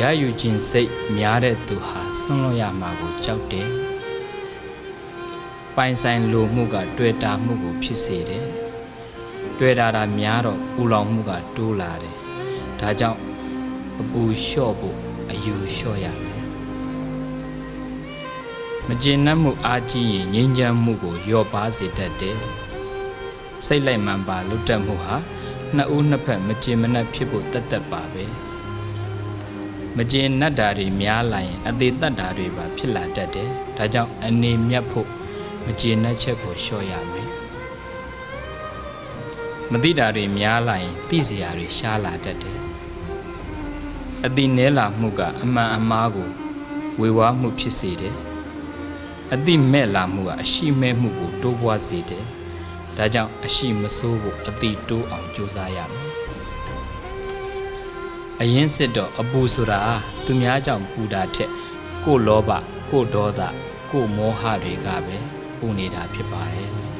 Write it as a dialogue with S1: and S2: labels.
S1: ရယူခြင်းစိတ်များတဲ့သူဟာဆွန့်လွတ်ရမှာကိုကြောက်တယ်ပိုင်ဆိုင်လိုမှုကတွေ့တာမှုကိုဖြစ်စေတယ်တွေ့တာများတော့ပူလောင်မှုကတိုးလာတယ်ဒါကြောင့်အပူလျှော့ဖို့အယူလျှော့ရမယ်မကျေနပ်မှုအားကြီးရင်ငြိမ်းချမ်းမှုကိုလျော့ပါစေတတ်တယ်စိတ်လိုက်မှန်ပါလွတ်တတ်မှုဟာနှစ်ဦးနှစ်ဖက်မကျေမနပ်ဖြစ်ဖို့တတ်ပါပဲမကျေနပ်တာတွေများလာရင်အသေးသက်တာတွေပါဖြစ်လာတတ်တယ်ဒါကြောင့်အနေမြတ်ဖို့မကျေနပ်ချက်ကိုလျှော့ရမယ်မသိတာတွေများလာရင်သိစရာတွေရှားလာတတ်တယ်အတိနဲလာမှုကအမှန်အမှားကိုဝေဝါးမှုဖြစ်စေတယ်အတိမဲ့လာမှုကအရှိမဲ့မှုကိုတိုးပွားစေတယ်ဒါကြောင့်အရှိမဆိုးဖို့အတိတိုးအောင်ကြိုးစားရမယ်အရင်စစ်တော့အပူဆိုတာသူများကြောင့်ပူတာထက်ကိုယ်လောဘကိုယ်ဒေါသကိုယ်မောဟတွေကပဲပူနေတာဖြစ်ပါတယ်